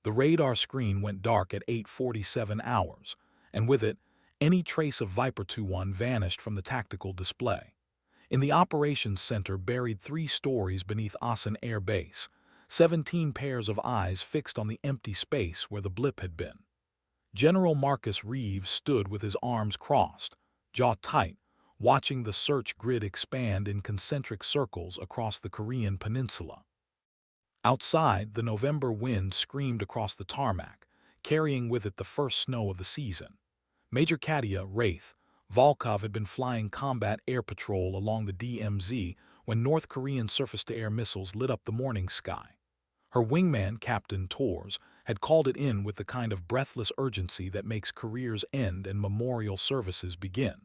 The radar screen went dark at 8:47 hours, and with it, any trace of Viper 2-1 vanished from the tactical display. In the operations center buried 3 stories beneath Assen Air Base, 17 pairs of eyes fixed on the empty space where the blip had been. General Marcus Reeves stood with his arms crossed, jaw tight, watching the search grid expand in concentric circles across the Korean peninsula. Outside, the November wind screamed across the tarmac, carrying with it the first snow of the season. Major Katia Wraith Volkov had been flying combat air patrol along the DMZ when North Korean surface-to-air missiles lit up the morning sky. Her wingman, Captain Tors, had called it in with the kind of breathless urgency that makes careers end and memorial services begin.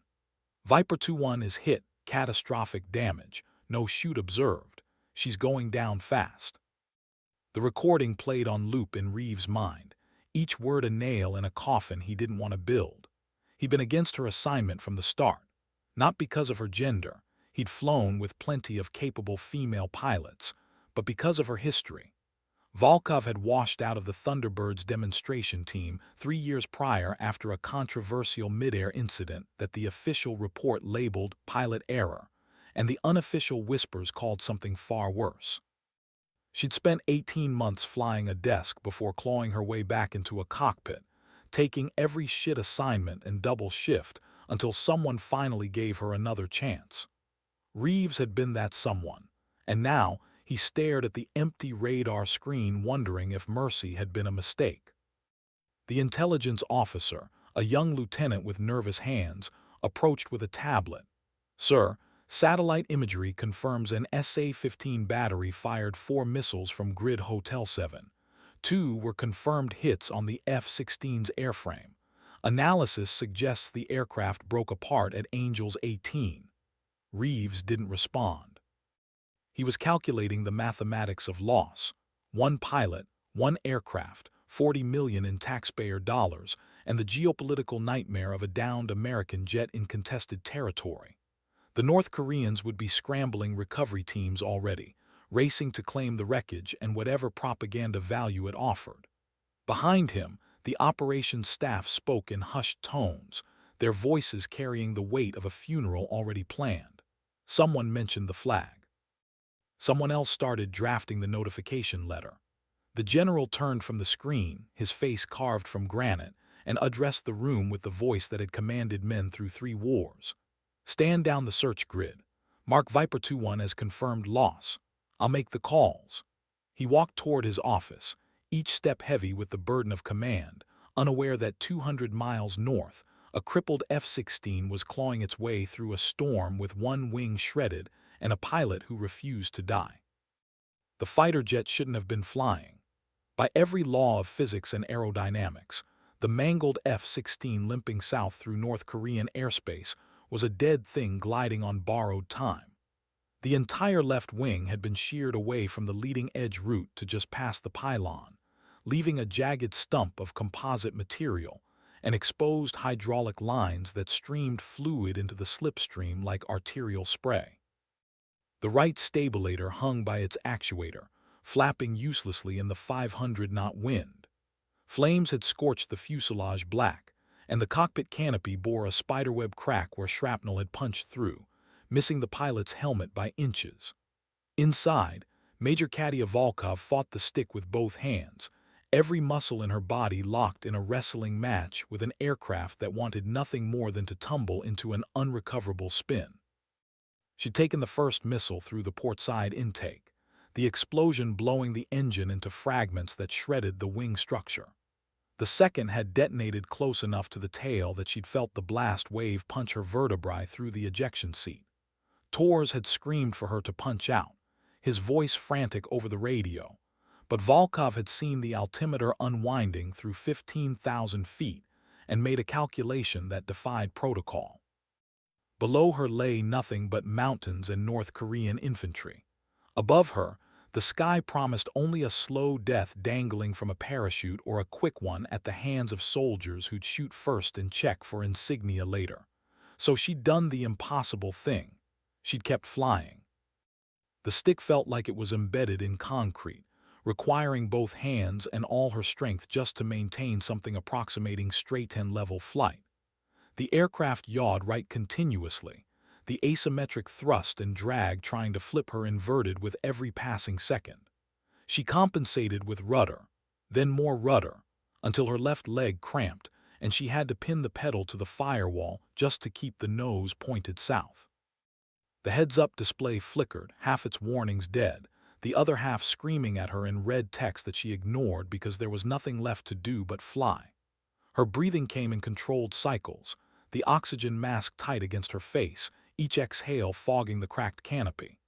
Viper 2-1 is hit, catastrophic damage, no shoot observed. She's going down fast. The recording played on loop in Reeves' mind, each word a nail in a coffin he didn't want to build. He'd been against her assignment from the start, not because of her gender. He'd flown with plenty of capable female pilots, but because of her history. Volkov had washed out of the Thunderbirds demonstration team 3 years prior after a controversial mid-air incident that the official report labeled pilot error, and the unofficial whispers called something far worse. She'd spent 18 months flying a desk before clawing her way back into a cockpit, taking every shit assignment and double shift until someone finally gave her another chance. Reeves had been that someone, and now he stared at the empty radar screen wondering if mercy had been a mistake. The intelligence officer, a young lieutenant with nervous hands, approached with a tablet. "Sir, satellite imagery confirms an SA-15 battery fired 4 missiles from Grid Hotel 7. 2 were confirmed hits on the F-16's airframe. Analysis suggests the aircraft broke apart at Angels 18. Reeves didn't respond. He was calculating the mathematics of loss. 1 pilot, 1 aircraft, 40 million in taxpayer dollars, and the geopolitical nightmare of a downed American jet in contested territory. The North Koreans would be scrambling recovery teams already, racing to claim the wreckage and whatever propaganda value it offered. Behind him, the operations staff spoke in hushed tones, their voices carrying the weight of a funeral already planned. Someone mentioned the flag. Someone else started drafting the notification letter. The general turned from the screen, his face carved from granite, and addressed the room with the voice that had commanded men through 3 wars. "Stand down the search grid. Mark Viper 2-1 as confirmed loss. I'll make the calls." He walked toward his office, each step heavy with the burden of command, unaware that 200 miles north, a crippled F-16 was clawing its way through a storm with 1 wing shredded and a pilot who refused to die. The fighter jet shouldn't have been flying. By every law of physics and aerodynamics, the mangled F-16 limping south through North Korean airspace was a dead thing gliding on borrowed time. The entire left wing had been sheared away from the leading-edge route to just past the pylon, leaving a jagged stump of composite material and exposed hydraulic lines that streamed fluid into the slipstream like arterial spray. The right stabilator hung by its actuator, flapping uselessly in the 500-knot wind. Flames had scorched the fuselage black, and the cockpit canopy bore a spiderweb crack where shrapnel had punched through, missing the pilot's helmet by inches. Inside, Major Katia Volkov fought the stick with both hands, every muscle in her body locked in a wrestling match with an aircraft that wanted nothing more than to tumble into an unrecoverable spin. She'd taken the first missile through the portside intake, the explosion blowing the engine into fragments that shredded the wing structure. The second had detonated close enough to the tail that she'd felt the blast wave punch her vertebrae through the ejection seat. Tors had screamed for her to punch out, his voice frantic over the radio, but Volkov had seen the altimeter unwinding through 15,000 feet and made a calculation that defied protocol. Below her lay nothing but mountains and North Korean infantry. Above her, the sky promised only a slow death dangling from a parachute or a quick one at the hands of soldiers who'd shoot first and check for insignia later. So she'd done the impossible thing. She'd kept flying. The stick felt like it was embedded in concrete, requiring both hands and all her strength just to maintain something approximating straight 10-level flight. The aircraft yawed right continuously, the asymmetric thrust and drag trying to flip her inverted with every passing second. She compensated with rudder, then more rudder, until her left leg cramped and she had to pin the pedal to the firewall just to keep the nose pointed south. The heads-up display flickered, half its warnings dead, the other half screaming at her in red text that she ignored because there was nothing left to do but fly. Her breathing came in controlled cycles, the oxygen mask tight against her face, each exhale fogging the cracked canopy.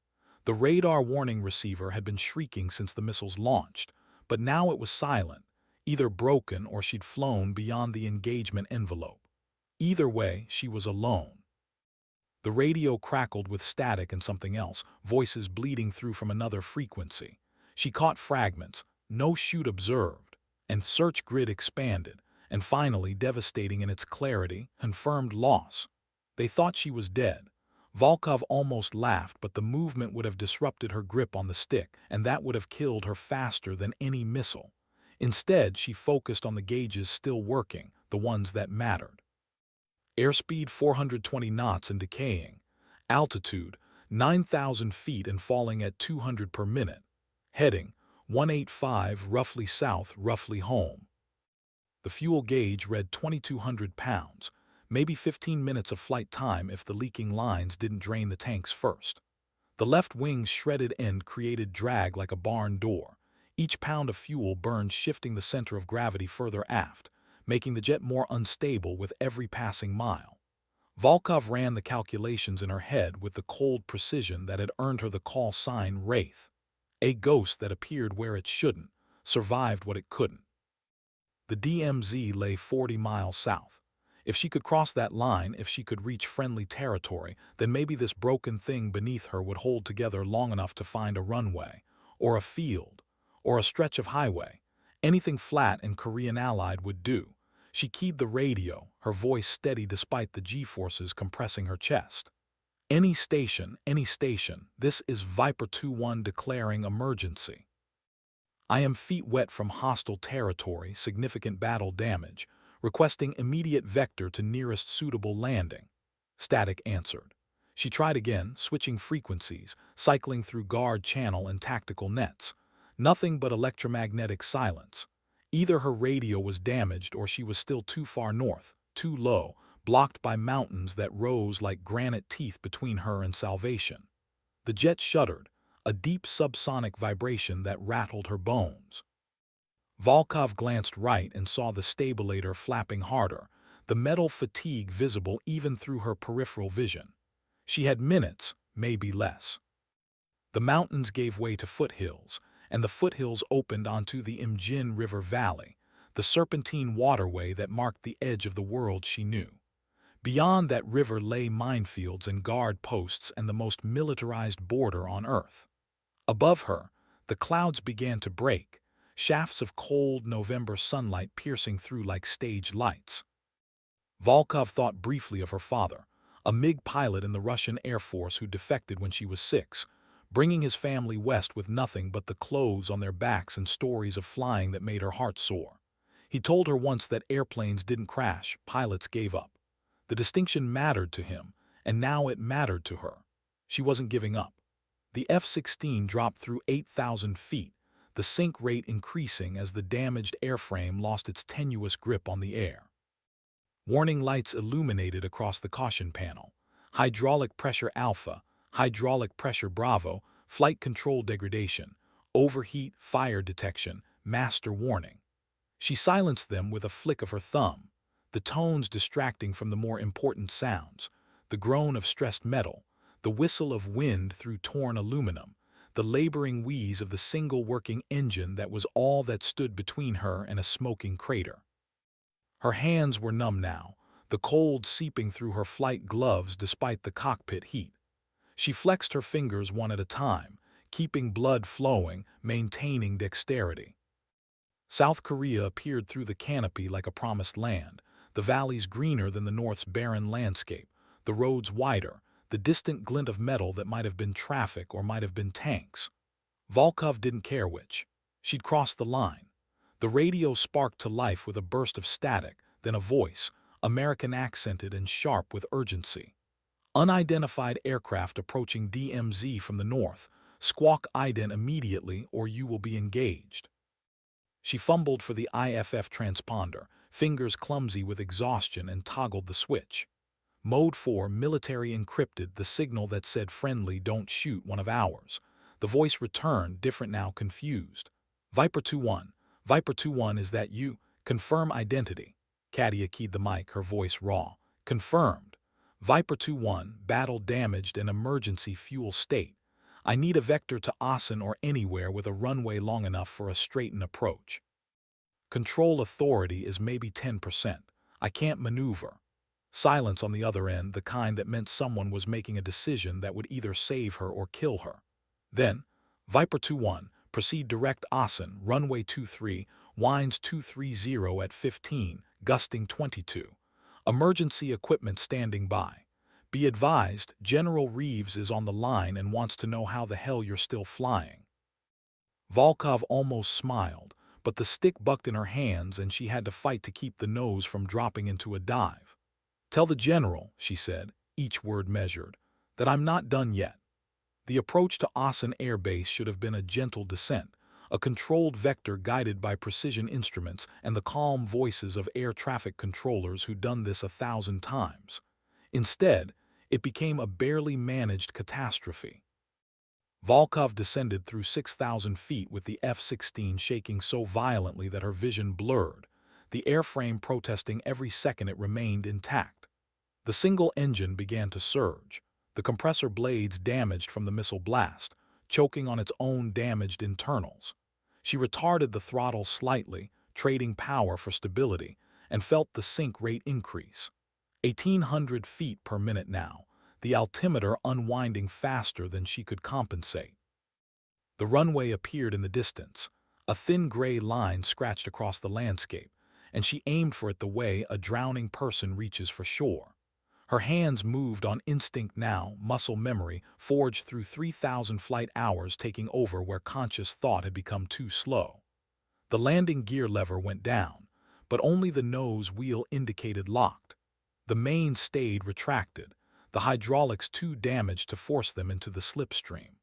The radar warning receiver had been shrieking since the missiles launched, but now it was silent, either broken or she'd flown beyond the engagement envelope. Either way, she was alone. The radio crackled with static and something else, voices bleeding through from another frequency. She caught fragments, no chute observed, and search grid expanded, and finally, devastating in its clarity, confirmed loss. They thought she was dead. Volkov almost laughed, but the movement would have disrupted her grip on the stick, and that would have killed her faster than any missile. Instead, she focused on the gauges still working, the ones that mattered. Airspeed 420 knots and decaying. Altitude 9,000 feet and falling at 200 per minute. Heading 185 roughly south, roughly home. The fuel gauge read 2,200 pounds, maybe 15 minutes of flight time if the leaking lines didn't drain the tanks first. The left wing's shredded end created drag like a barn door. Each pound of fuel burned, shifting the center of gravity further aft, making the jet more unstable with every passing mile. Volkov ran the calculations in her head with the cold precision that had earned her the call sign Wraith. A ghost that appeared where it shouldn't, survived what it couldn't. The DMZ lay 40 miles south. If she could cross that line, if she could reach friendly territory, then maybe this broken thing beneath her would hold together long enough to find a runway, or a field, or a stretch of highway. Anything flat and Korean allied would do. She keyed the radio, her voice steady despite the G-forces compressing her chest. Any station, this is Viper 2-1 declaring emergency. I am feet wet from hostile territory, significant battle damage, requesting immediate vector to nearest suitable landing. Static answered. She tried again, switching frequencies, cycling through guard channel and tactical nets. Nothing but electromagnetic silence. Either her radio was damaged or she was still too far north, too low, blocked by mountains that rose like granite teeth between her and salvation. The jet shuddered, a deep subsonic vibration that rattled her bones. Volkov glanced right and saw the stabilator flapping harder, the metal fatigue visible even through her peripheral vision. She had minutes, maybe less. The mountains gave way to foothills, and the foothills opened onto the Imjin River Valley, the serpentine waterway that marked the edge of the world she knew. Beyond that river lay minefields and guard posts and the most militarized border on Earth. Above her, the clouds began to break, shafts of cold November sunlight piercing through like stage lights. Volkov thought briefly of her father, a MiG pilot in the Russian Air Force who defected when she was 6, bringing his family west with nothing but the clothes on their backs and stories of flying that made her heart soar. He told her once that airplanes didn't crash, pilots gave up. The distinction mattered to him, and now it mattered to her. She wasn't giving up. The F-16 dropped through 8,000 feet, the sink rate increasing as the damaged airframe lost its tenuous grip on the air. Warning lights illuminated across the caution panel. Hydraulic pressure Alpha, hydraulic pressure Bravo, flight control degradation, overheat, fire detection, master warning. She silenced them with a flick of her thumb, the tones distracting from the more important sounds, the groan of stressed metal, the whistle of wind through torn aluminum, the laboring wheeze of the single working engine that was all that stood between her and a smoking crater. Her hands were numb now, the cold seeping through her flight gloves despite the cockpit heat. She flexed her fingers one at a time, keeping blood flowing, maintaining dexterity. South Korea appeared through the canopy like a promised land, the valleys greener than the North's barren landscape, the roads wider, the distant glint of metal that might have been traffic or might have been tanks. Volkov didn't care which. She'd crossed the line. The radio sparked to life with a burst of static, then a voice, American accented and sharp with urgency. Unidentified aircraft approaching DMZ from the north. Squawk ident immediately or you will be engaged. She fumbled for the IFF transponder, fingers clumsy with exhaustion, and toggled the switch. Mode 4, military encrypted, the signal that said friendly, don't shoot, one of ours. The voice returned, different now, confused. Viper 2-1. Viper 2-1, is that you? Confirm identity. Katia keyed the mic, her voice raw. Confirmed. Viper 2-1, battle damaged and emergency fuel state. I need a vector to Assen or anywhere with a runway long enough for a straightened approach. Control authority is maybe 10%. I can't maneuver. Silence on the other end, the kind that meant someone was making a decision that would either save her or kill her. Then, Viper 2-1, proceed direct Assen, runway 23, winds 230 at 15, gusting 22. Emergency equipment standing by. Be advised, General Reeves is on the line and wants to know how the hell you're still flying. Volkov almost smiled, but the stick bucked in her hands and she had to fight to keep the nose from dropping into a dive. Tell the general, she said, each word measured, that I'm not done yet. The approach to Assen Air Base should have been a gentle descent, a controlled vector guided by precision instruments and the calm voices of air traffic controllers who'd done this 1,000 times. Instead, it became a barely managed catastrophe. Volkov descended through 6,000 feet with the F-16 shaking so violently that her vision blurred, the airframe protesting every second it remained intact. The single engine began to surge, the compressor blades damaged from the missile blast, choking on its own damaged internals. She retarded the throttle slightly, trading power for stability, and felt the sink rate increase. 1,800 feet per minute now, the altimeter unwinding faster than she could compensate. The runway appeared in the distance, a thin gray line scratched across the landscape, and she aimed for it the way a drowning person reaches for shore. Her hands moved on instinct now, muscle memory, forged through 3,000 flight hours, taking over where conscious thought had become too slow. The landing gear lever went down, but only the nose wheel indicated locked. The main stayed retracted, the hydraulics too damaged to force them into the slipstream.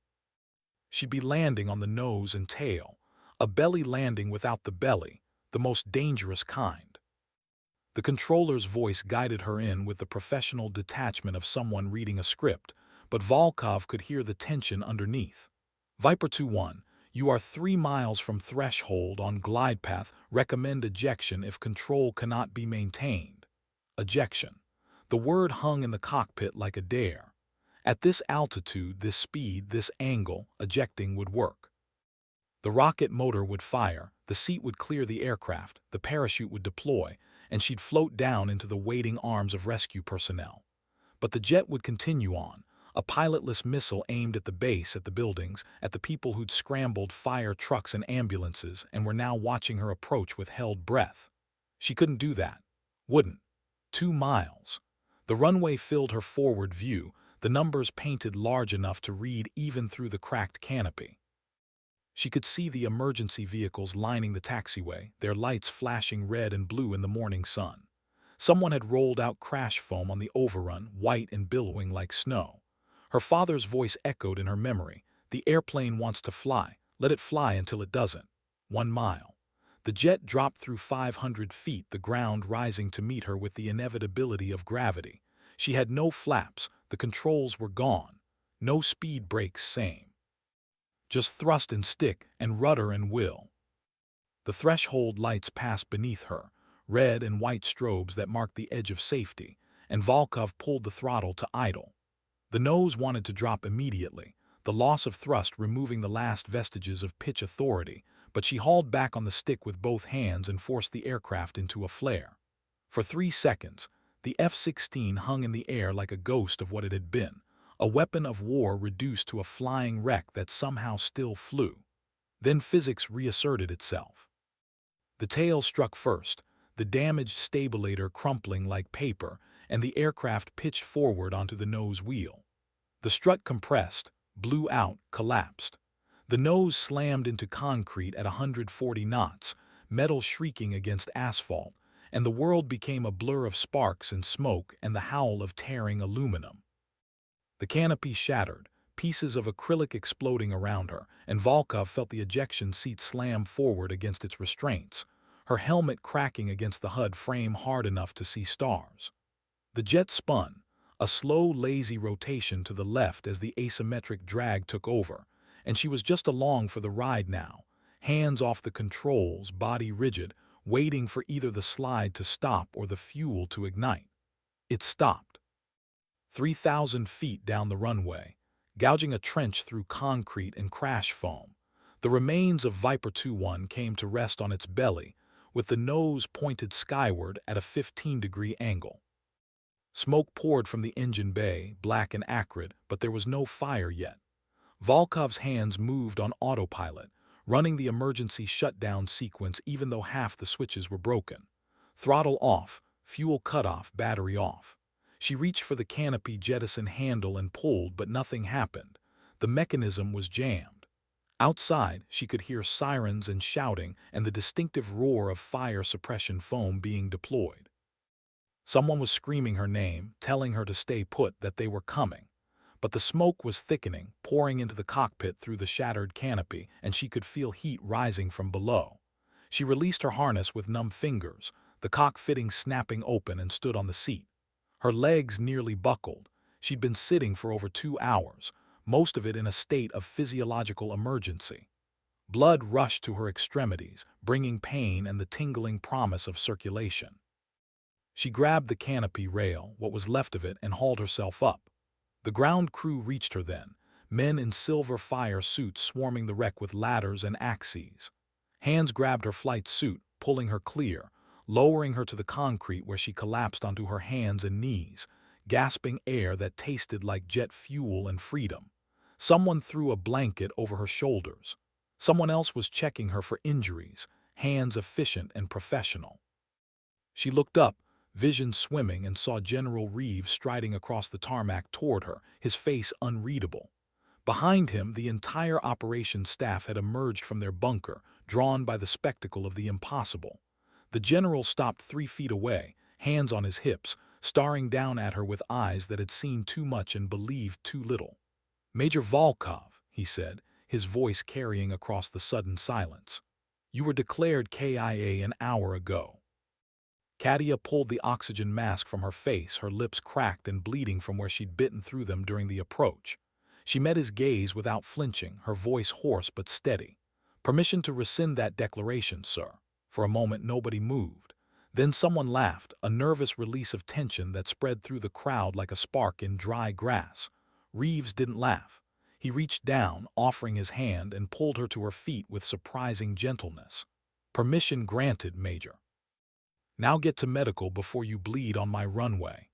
She'd be landing on the nose and tail, a belly landing without the belly, the most dangerous kind. The controller's voice guided her in with the professional detachment of someone reading a script, but Volkov could hear the tension underneath. Viper 2-1, you are 3 miles from threshold on glide path. Recommend ejection if control cannot be maintained. Ejection. The word hung in the cockpit like a dare. At this altitude, this speed, this angle, ejecting would work. The rocket motor would fire, the seat would clear the aircraft, the parachute would deploy, and she'd float down into the waiting arms of rescue personnel. But the jet would continue on, a pilotless missile aimed at the base, at the buildings, at the people who'd scrambled fire trucks and ambulances and were now watching her approach with held breath. She couldn't do that. Wouldn't. 2 miles. The runway filled her forward view, the numbers painted large enough to read even through the cracked canopy. She could see the emergency vehicles lining the taxiway, their lights flashing red and blue in the morning sun. Someone had rolled out crash foam on the overrun, white and billowing like snow. Her father's voice echoed in her memory. The airplane wants to fly. Let it fly until it doesn't. 1 mile. The jet dropped through 500 feet, the ground rising to meet her with the inevitability of gravity. She had no flaps, the controls were gone. No speed brakes, same. Just thrust and stick and rudder and will. The threshold lights passed beneath her, red and white strobes that marked the edge of safety, and Volkov pulled the throttle to idle. The nose wanted to drop immediately, the loss of thrust removing the last vestiges of pitch authority, but she hauled back on the stick with both hands and forced the aircraft into a flare. For 3 seconds, the F-16 hung in the air like a ghost of what it had been, a weapon of war reduced to a flying wreck that somehow still flew. Then physics reasserted itself. The tail struck first, the damaged stabilator crumpling like paper, and the aircraft pitched forward onto the nose wheel. The strut compressed, blew out, collapsed. The nose slammed into concrete at 140 knots, metal shrieking against asphalt, and the world became a blur of sparks and smoke and the howl of tearing aluminum. The canopy shattered, pieces of acrylic exploding around her, and Volkov felt the ejection seat slam forward against its restraints, her helmet cracking against the HUD frame hard enough to see stars. The jet spun, a slow, lazy rotation to the left as the asymmetric drag took over, and she was just along for the ride now, hands off the controls, body rigid, waiting for either the slide to stop or the fuel to ignite. It stopped. 3,000 feet down the runway, gouging a trench through concrete and crash foam, the remains of Viper 2-1 came to rest on its belly, with the nose pointed skyward at a 15-degree angle. Smoke poured from the engine bay, black and acrid, but there was no fire yet. Volkov's hands moved on autopilot, running the emergency shutdown sequence even though half the switches were broken. Throttle off, fuel cut off, battery off. She reached for the canopy jettison handle and pulled, but nothing happened. The mechanism was jammed. Outside, she could hear sirens and shouting and the distinctive roar of fire suppression foam being deployed. Someone was screaming her name, telling her to stay put, that they were coming. But the smoke was thickening, pouring into the cockpit through the shattered canopy, and she could feel heat rising from below. She released her harness with numb fingers, the cock fitting snapping open, and stood on the seat. Her legs nearly buckled. She'd been sitting for over 2 hours, most of it in a state of physiological emergency. Blood rushed to her extremities, bringing pain and the tingling promise of circulation. She grabbed the canopy rail, what was left of it, and hauled herself up. The ground crew reached her then, men in silver fire suits swarming the wreck with ladders and axes. Hands grabbed her flight suit, pulling her clear, lowering her to the concrete where she collapsed onto her hands and knees, gasping air that tasted like jet fuel and freedom. Someone threw a blanket over her shoulders. Someone else was checking her for injuries, hands efficient and professional. She looked up, vision swimming, and saw General Reeves striding across the tarmac toward her, his face unreadable. Behind him, the entire operations staff had emerged from their bunker, drawn by the spectacle of the impossible. The general stopped 3 feet away, hands on his hips, staring down at her with eyes that had seen too much and believed too little. "Major Volkov," he said, his voice carrying across the sudden silence. "You were declared KIA an hour ago." Katia pulled the oxygen mask from her face, her lips cracked and bleeding from where she'd bitten through them during the approach. She met his gaze without flinching, her voice hoarse but steady. "Permission to rescind that declaration, sir." For a moment nobody moved. Then someone laughed, a nervous release of tension that spread through the crowd like a spark in dry grass. Reeves didn't laugh. He reached down, offering his hand, and pulled her to her feet with surprising gentleness. "Permission granted, Major. Now get to medical before you bleed on my runway."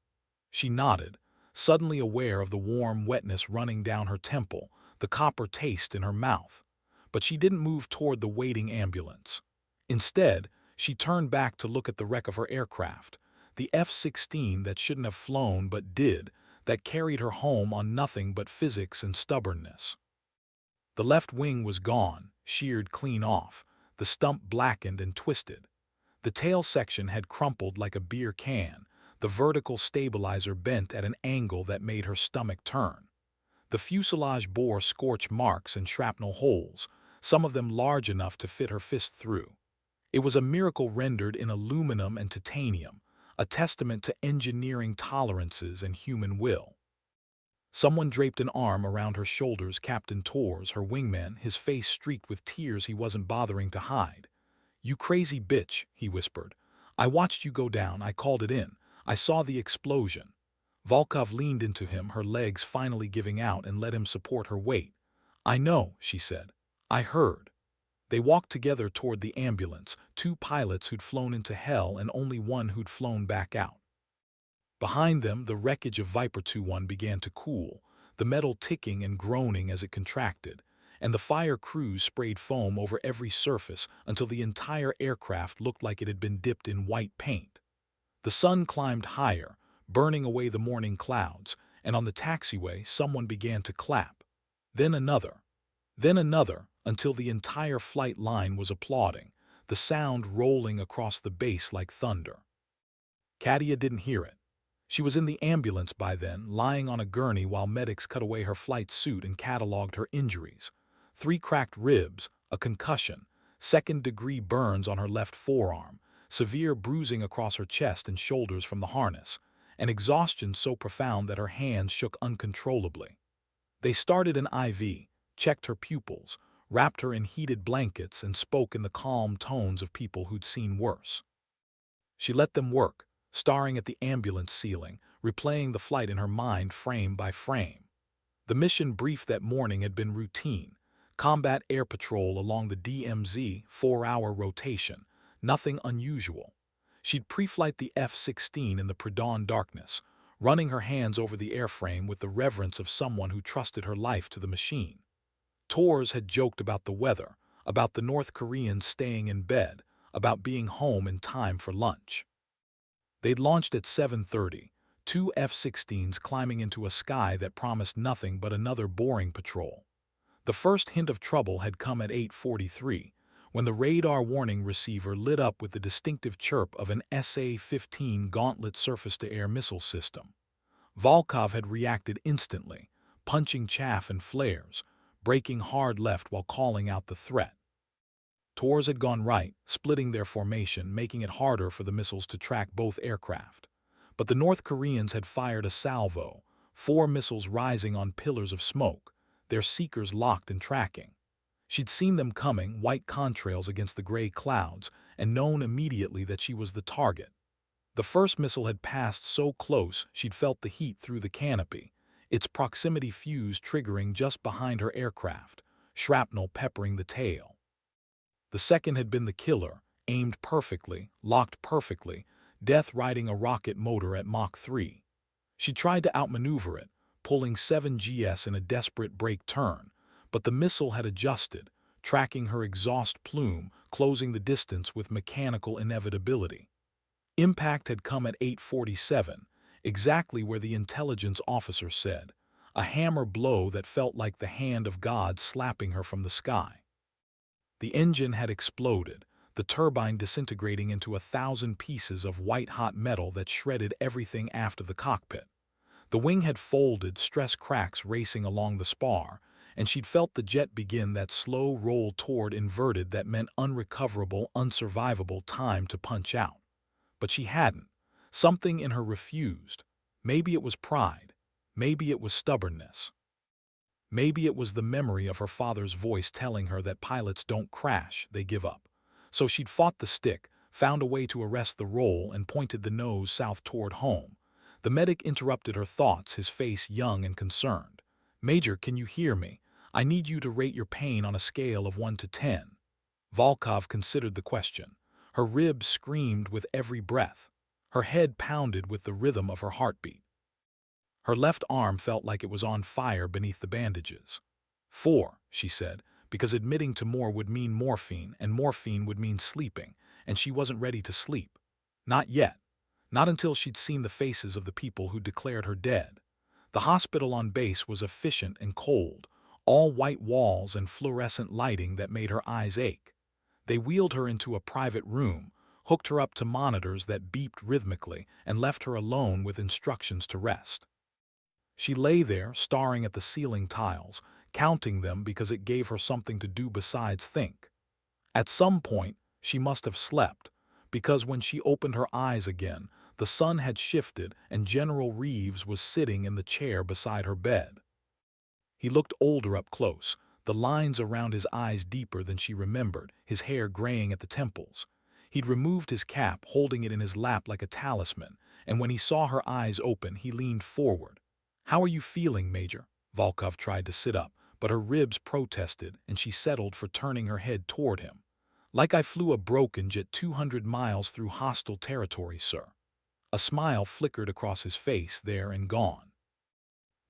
She nodded, suddenly aware of the warm wetness running down her temple, the copper taste in her mouth. But she didn't move toward the waiting ambulance. Instead, she turned back to look at the wreck of her aircraft, the F-16 that shouldn't have flown but did, that carried her home on nothing but physics and stubbornness. The left wing was gone, sheared clean off, the stump blackened and twisted. The tail section had crumpled like a beer can, the vertical stabilizer bent at an angle that made her stomach turn. The fuselage bore scorch marks and shrapnel holes, some of them large enough to fit her fist through. It was a miracle rendered in aluminum and titanium, a testament to engineering tolerances and human will. Someone draped an arm around her shoulders, Captain Torres, her wingman, his face streaked with tears he wasn't bothering to hide. "You crazy bitch," he whispered. "I watched you go down, I called it in. I saw the explosion." Volkov leaned into him, her legs finally giving out, and let him support her weight. "I know," she said. "I heard." They walked together toward the ambulance, 2 pilots who'd flown into hell and only one who'd flown back out. Behind them, the wreckage of Viper 2-1 began to cool, the metal ticking and groaning as it contracted, and the fire crews sprayed foam over every surface until the entire aircraft looked like it had been dipped in white paint. The sun climbed higher, burning away the morning clouds, and on the taxiway someone began to clap. Then another. Then another, until the entire flight line was applauding, the sound rolling across the base like thunder. Katia didn't hear it. She was in the ambulance by then, lying on a gurney while medics cut away her flight suit and cataloged her injuries. 3 cracked ribs, a concussion, second-degree burns on her left forearm, severe bruising across her chest and shoulders from the harness, and exhaustion so profound that her hands shook uncontrollably. They started an IV, checked her pupils, wrapped her in heated blankets, and spoke in the calm tones of people who'd seen worse. She let them work, staring at the ambulance ceiling, replaying the flight in her mind frame by frame. The mission brief that morning had been routine. Combat air patrol along the DMZ, 4-hour rotation. Nothing unusual. She'd pre-flight the F-16 in the pre-dawn darkness, running her hands over the airframe with the reverence of someone who trusted her life to the machine. Tors had joked about the weather, about the North Koreans staying in bed, about being home in time for lunch. They'd launched at 7:30, 2 F-16s climbing into a sky that promised nothing but another boring patrol. The first hint of trouble had come at 8:43, when the radar warning receiver lit up with the distinctive chirp of an SA-15 Gauntlet surface-to-air missile system. Volkov had reacted instantly, punching chaff and flares, braking hard left while calling out the threat. Tors had gone right, splitting their formation, making it harder for the missiles to track both aircraft. But the North Koreans had fired a salvo, 4 missiles rising on pillars of smoke, their seekers locked and tracking. She'd seen them coming, white contrails against the gray clouds, and known immediately that she was the target. The first missile had passed so close she'd felt the heat through the canopy, its proximity fuse triggering just behind her aircraft, shrapnel peppering the tail. The second had been the killer, aimed perfectly, locked perfectly, death riding a rocket motor at Mach 3. She tried to outmaneuver it, pulling 7 GS in a desperate brake turn, but the missile had adjusted, tracking her exhaust plume, closing the distance with mechanical inevitability. Impact had come at 8:47, exactly where the intelligence officer said, a hammer blow that felt like the hand of God slapping her from the sky. The engine had exploded, the turbine disintegrating into 1,000 pieces of white-hot metal that shredded everything aft of the cockpit. The wing had folded, stress cracks racing along the spar, and she'd felt the jet begin that slow roll toward inverted that meant unrecoverable, unsurvivable time to punch out. But she hadn't. Something in her refused. Maybe it was pride. Maybe it was stubbornness. Maybe it was the memory of her father's voice telling her that pilots don't crash, they give up. So she'd fought the stick, found a way to arrest the roll, and pointed the nose south toward home. The medic interrupted her thoughts, his face young and concerned. "Major, can you hear me? I need you to rate your pain on a scale of 1 to 10. Volkov considered the question. Her ribs screamed with every breath. Her head pounded with the rhythm of her heartbeat. Her left arm felt like it was on fire beneath the bandages. 4, she said, because admitting to more would mean morphine, and morphine would mean sleeping, and she wasn't ready to sleep. Not yet. Not until she'd seen the faces of the people who declared her dead. The hospital on base was efficient and cold, all white walls and fluorescent lighting that made her eyes ache. They wheeled her into a private room, hooked her up to monitors that beeped rhythmically, and left her alone with instructions to rest. She lay there, staring at the ceiling tiles, counting them because it gave her something to do besides think. At some point, she must have slept, because when she opened her eyes again, the sun had shifted and General Reeves was sitting in the chair beside her bed. He looked older up close, the lines around his eyes deeper than she remembered, his hair graying at the temples. He'd removed his cap, holding it in his lap like a talisman, and when he saw her eyes open, he leaned forward. "How are you feeling, Major?" Volkov tried to sit up, but her ribs protested, and she settled for turning her head toward him. "Like I flew a broken jet 200 miles through hostile territory, sir." A smile flickered across his face, there and gone.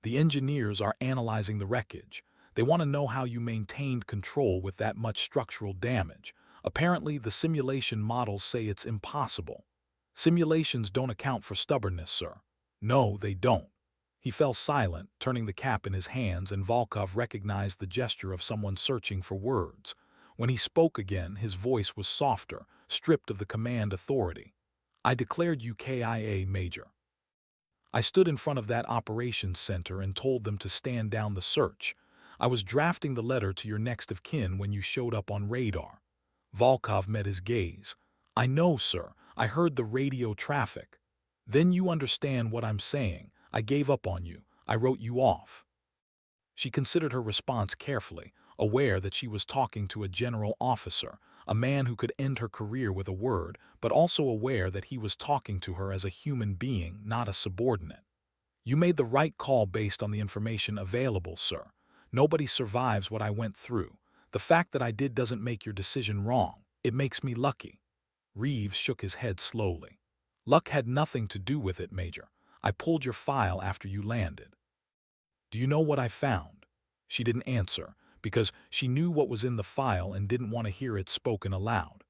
"The engineers are analyzing the wreckage. They want to know how you maintained control with that much structural damage. Apparently, the simulation models say it's impossible." "Simulations don't account for stubbornness, sir." "No, they don't." He fell silent, turning the cap in his hands, and Volkov recognized the gesture of someone searching for words. When he spoke again, his voice was softer, stripped of the command authority. "I declared you KIA, Major. I stood in front of that operations center and told them to stand down the search. I was drafting the letter to your next of kin when you showed up on radar." Volkov met his gaze. "I know, sir. I heard the radio traffic." "Then you understand what I'm saying. I gave up on you. I wrote you off." She considered her response carefully, aware that she was talking to a general officer, a man who could end her career with a word, but also aware that he was talking to her as a human being, not a subordinate. "You made the right call based on the information available, sir. Nobody survives what I went through. The fact that I did doesn't make your decision wrong. It makes me lucky." Reeves shook his head slowly. "Luck had nothing to do with it, Major. I pulled your file after you landed." "Do you know what I found?" She didn't answer, because she knew what was in the file and didn't want to hear it spoken aloud.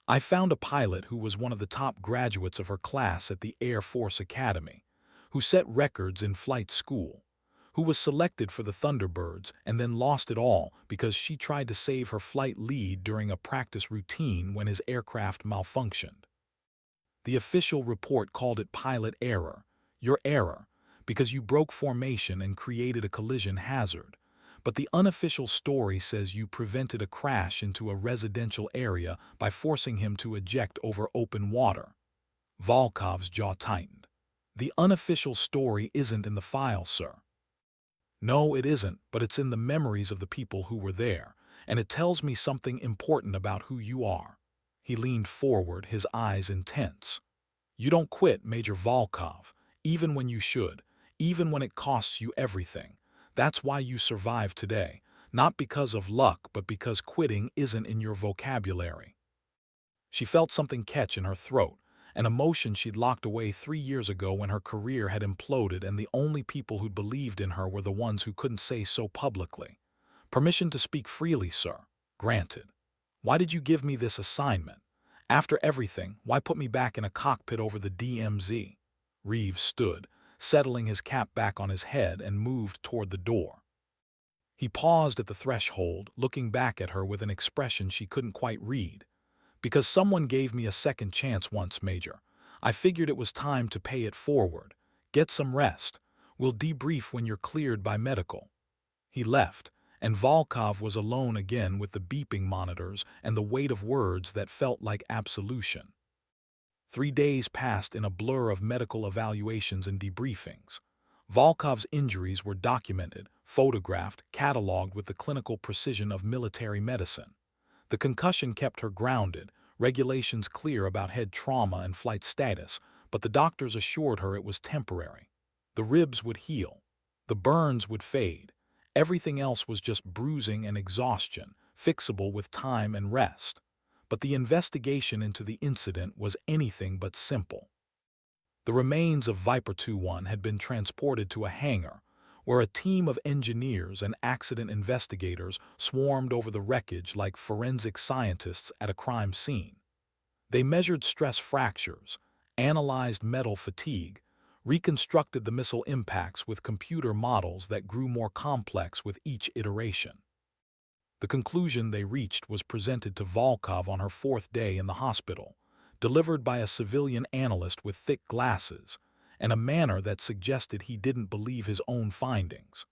"I found a pilot who was one of the top graduates of her class at the Air Force Academy, who set records in flight school, who was selected for the Thunderbirds and then lost it all because she tried to save her flight lead during a practice routine when his aircraft malfunctioned. The official report called it pilot error, your error, because you broke formation and created a collision hazard. But the unofficial story says you prevented a crash into a residential area by forcing him to eject over open water." Volkov's jaw tightened. "The unofficial story isn't in the file, sir." "No, it isn't, but it's in the memories of the people who were there, and it tells me something important about who you are." He leaned forward, his eyes intense. "You don't quit, Major Volkov, even when you should, even when it costs you everything. That's why you survive today, not because of luck, but because quitting isn't in your vocabulary." She felt something catch in her throat, an emotion she'd locked away 3 years ago when her career had imploded and the only people who'd believed in her were the ones who couldn't say so publicly. "Permission to speak freely, sir. Granted. Why did you give me this assignment? After everything, why put me back in a cockpit over the DMZ?" Reeves stood, settling his cap back on his head, and moved toward the door. He paused at the threshold, looking back at her with an expression she couldn't quite read. "Because someone gave me a second chance once, Major. I figured it was time to pay it forward. Get some rest. We'll debrief when you're cleared by medical." He left, and Volkov was alone again with the beeping monitors and the weight of words that felt like absolution. 3 days passed in a blur of medical evaluations and debriefings. Volkov's injuries were documented, photographed, cataloged with the clinical precision of military medicine. The concussion kept her grounded, regulations clear about head trauma and flight status, but the doctors assured her it was temporary. The ribs would heal. The burns would fade. Everything else was just bruising and exhaustion, fixable with time and rest. But the investigation into the incident was anything but simple. The remains of Viper 2-1 had been transported to a hangar, where a team of engineers and accident investigators swarmed over the wreckage like forensic scientists at a crime scene. They measured stress fractures, analyzed metal fatigue, reconstructed the missile impacts with computer models that grew more complex with each iteration. The conclusion they reached was presented to Volkov on her 4th day in the hospital, delivered by a civilian analyst with thick glasses, and a manner that suggested he didn't believe his own findings.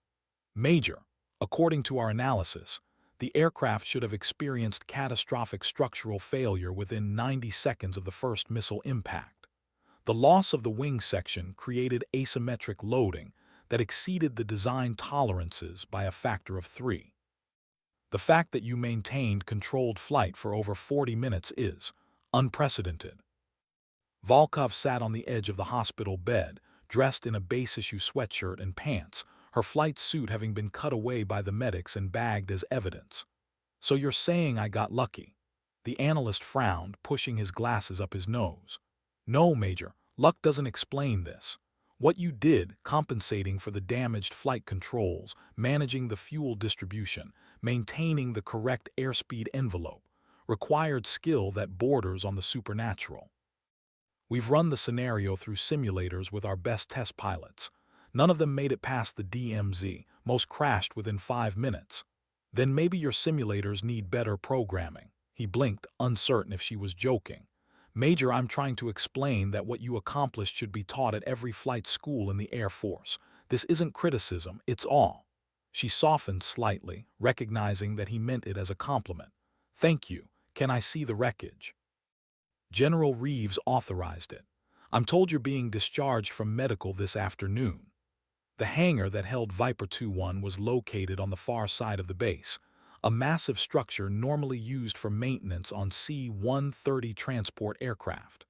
"Major, according to our analysis, the aircraft should have experienced catastrophic structural failure within 90 seconds of the first missile impact. The loss of the wing section created asymmetric loading that exceeded the design tolerances by a factor of 3. The fact that you maintained controlled flight for over 40 minutes is unprecedented." Volkov sat on the edge of the hospital bed, dressed in a base-issue sweatshirt and pants, her flight suit having been cut away by the medics and bagged as evidence. "So you're saying I got lucky?" The analyst frowned, pushing his glasses up his nose. "No, Major, luck doesn't explain this. What you did, compensating for the damaged flight controls, managing the fuel distribution, maintaining the correct airspeed envelope, required skill that borders on the supernatural. We've run the scenario through simulators with our best test pilots. None of them made it past the DMZ, most crashed within 5 minutes. Then maybe your simulators need better programming. He blinked, uncertain if she was joking. Major, I'm trying to explain that what you accomplished should be taught at every flight school in the Air Force. This isn't criticism, it's awe. She softened slightly, recognizing that he meant it as a compliment. Thank you. Can I see the wreckage? General Reeves authorized it. I'm told you're being discharged from medical this afternoon. The hangar that held Viper 2-1 was located on the far side of the base, a massive structure normally used for maintenance on C-130 transport aircraft.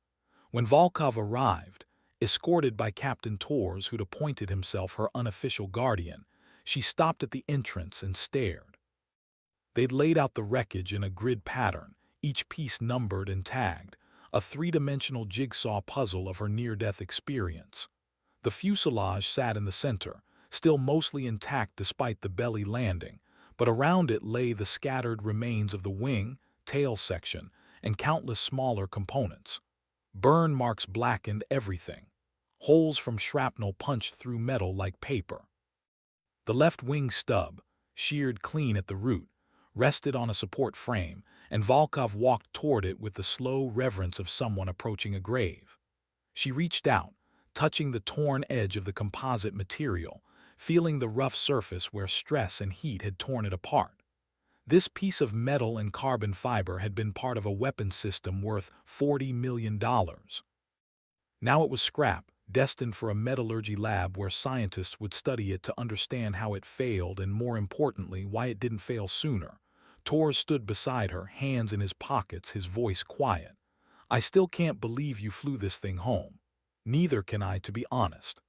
When Volkov arrived, escorted by Captain Torres, who'd appointed himself her unofficial guardian, she stopped at the entrance and stared. They'd laid out the wreckage in a grid pattern, each piece numbered and tagged, a three-dimensional jigsaw puzzle of her near-death experience. The fuselage sat in the center, still mostly intact despite the belly landing, but around it lay the scattered remains of the wing, tail section, and countless smaller components. Burn marks blackened everything. Holes from shrapnel punched through metal like paper. The left wing stub, sheared clean at the root, rested on a support frame, and Volkov walked toward it with the slow reverence of someone approaching a grave. She reached out, touching the torn edge of the composite material, feeling the rough surface where stress and heat had torn it apart. This piece of metal and carbon fiber had been part of a weapons system worth $40 million. Now it was scrap, destined for a metallurgy lab where scientists would study it to understand how it failed and, more importantly, why it didn't fail sooner. Torres stood beside her, hands in his pockets, his voice quiet. I still can't believe you flew this thing home. Neither can I, to be honest.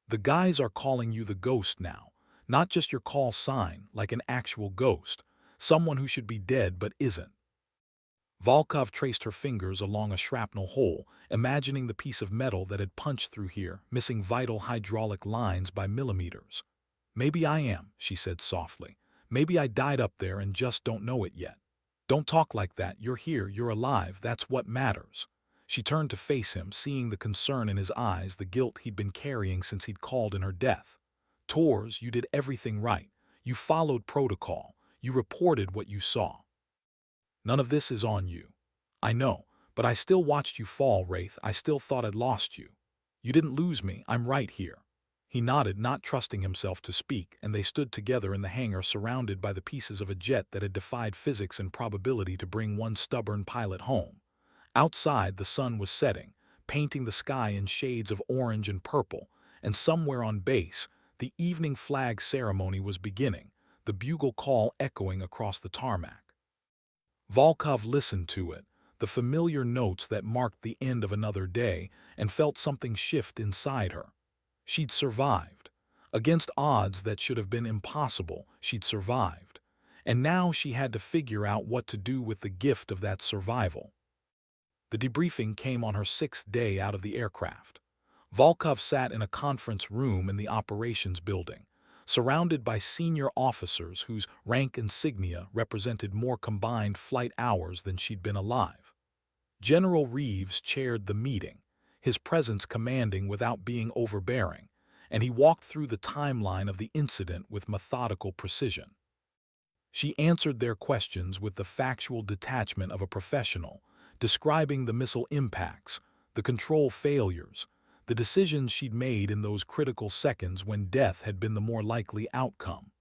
The guys are calling you the ghost now, not just your call sign, like an actual ghost, someone who should be dead but isn't. Volkov traced her fingers along a shrapnel hole, imagining the piece of metal that had punched through here, missing vital hydraulic lines by millimeters. Maybe I am, she said softly. Maybe I died up there and just don't know it yet. Don't talk like that. You're here, you're alive, that's what matters. She turned to face him, seeing the concern in his eyes, the guilt he'd been carrying since he'd called in her death. Torres, you did everything right. You followed protocol. You reported what you saw. None of this is on you. I know, but I still watched you fall, Wraith. I still thought I'd lost you. You didn't lose me. I'm right here. He nodded, not trusting himself to speak, and they stood together in the hangar, surrounded by the pieces of a jet that had defied physics and probability to bring one stubborn pilot home. Outside, the sun was setting, painting the sky in shades of orange and purple, and somewhere on base, the evening flag ceremony was beginning, the bugle call echoing across the tarmac. Volkov listened to it, the familiar notes that marked the end of another day, and felt something shift inside her. She'd survived. Against odds that should have been impossible, she'd survived. And now she had to figure out what to do with the gift of that survival. The debriefing came on her 6th day out of the aircraft. Volkov sat in a conference room in the operations building, surrounded by senior officers whose rank insignia represented more combined flight hours than she'd been alive. General Reeves chaired the meeting, his presence commanding without being overbearing, and he walked through the timeline of the incident with methodical precision. She answered their questions with the factual detachment of a professional, describing the missile impacts, the control failures, the decisions she'd made in those critical seconds when death had been the more likely outcome.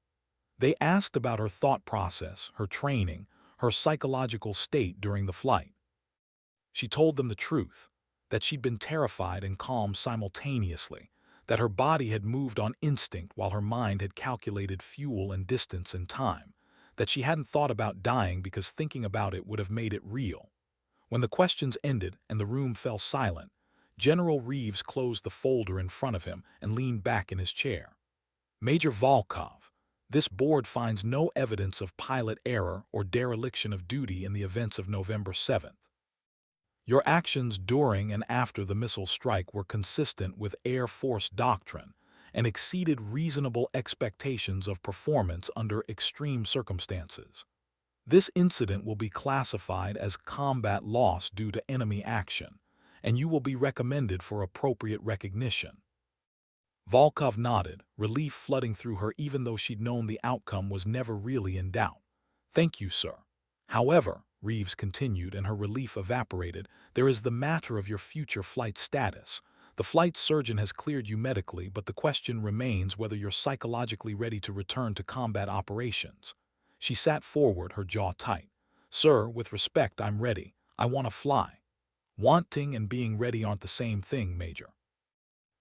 They asked about her thought process, her training, her psychological state during the flight. She told them the truth, that she'd been terrified and calm simultaneously, that her body had moved on instinct while her mind had calculated fuel and distance and time, that she hadn't thought about dying because thinking about it would have made it real. When the questions ended and the room fell silent, General Reeves closed the folder in front of him and leaned back in his chair. Major Volkov, this board finds no evidence of pilot error or dereliction of duty in the events of November 7th. Your actions during and after the missile strike were consistent with Air Force doctrine and exceeded reasonable expectations of performance under extreme circumstances. This incident will be classified as combat loss due to enemy action, and you will be recommended for appropriate recognition. Volkov nodded, relief flooding through her even though she'd known the outcome was never really in doubt. "Thank you, sir." "However," Reeves continued, and her relief evaporated, "there is the matter of your future flight status. The flight surgeon has cleared you medically, but the question remains whether you're psychologically ready to return to combat operations." She sat forward, her jaw tight. "Sir, with respect, I'm ready. I want to fly." "Wanting and being ready aren't the same thing, Major.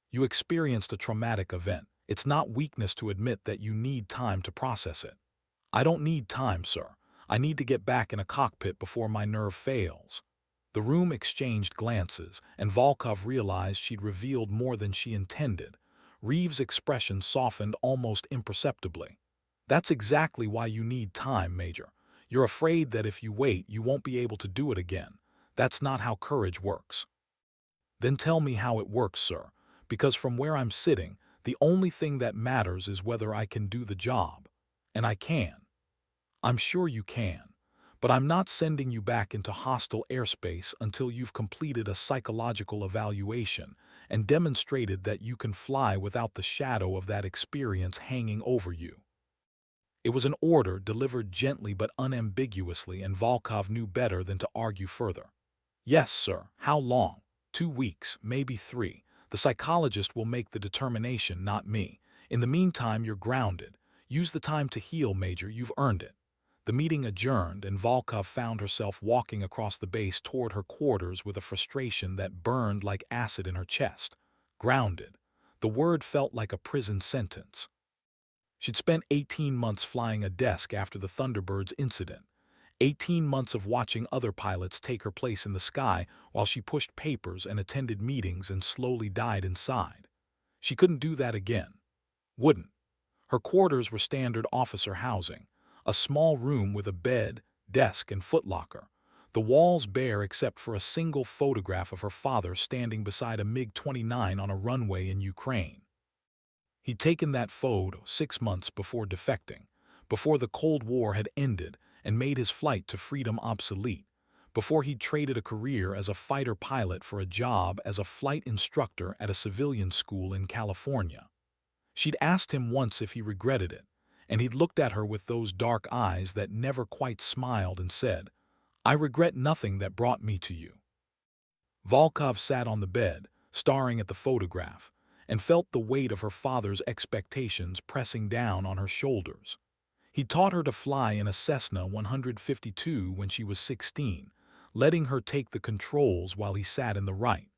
You experienced a traumatic event. It's not weakness to admit that you need time to process it." "I don't need time, sir. I need to get back in a cockpit before my nerve fails." The room exchanged glances, and Volkov realized she'd revealed more than she intended. Reeves' expression softened almost imperceptibly. "That's exactly why you need time, Major. You're afraid that if you wait, you won't be able to do it again. That's not how courage works." "Then tell me how it works, sir, because from where I'm sitting, the only thing that matters is whether I can do the job. And I can." "I'm sure you can. But I'm not sending you back into hostile airspace until you've completed a psychological evaluation and demonstrated that you can fly without the shadow of that experience hanging over you." It was an order delivered gently but unambiguously, and Volkov knew better than to argue further. "Yes, sir. How long?" 2 weeks, maybe 3. The psychologist will make the determination, not me. In the meantime, you're grounded. Use the time to heal, Major. You've earned it." The meeting adjourned, and Volkov found herself walking across the base toward her quarters with a frustration that burned like acid in her chest. Grounded. The word felt like a prison sentence. She'd spent 18 months flying a desk after the Thunderbirds incident. 18 months of watching other pilots take her place in the sky while she pushed papers and attended meetings and slowly died inside. She couldn't do that again. Wouldn't. Her quarters were standard officer housing, a small room with a bed, desk, and footlocker. The walls bare except for a single photograph of her father standing beside a MiG-29 on a runway in Ukraine. He'd taken that photo 6 months before defecting, before the Cold War had ended and made his flight to freedom obsolete, before he'd traded a career as a fighter pilot for a job as a flight instructor at a civilian school in California. She'd asked him once if he regretted it, and he'd looked at her with those dark eyes that never quite smiled and said, "I regret nothing that brought me to you." Volkov sat on the bed, staring at the photograph, and felt the weight of her father's expectations pressing down on her shoulders. He taught her to fly in a Cessna 152 when she was 16, letting her take the controls while he sat in the right.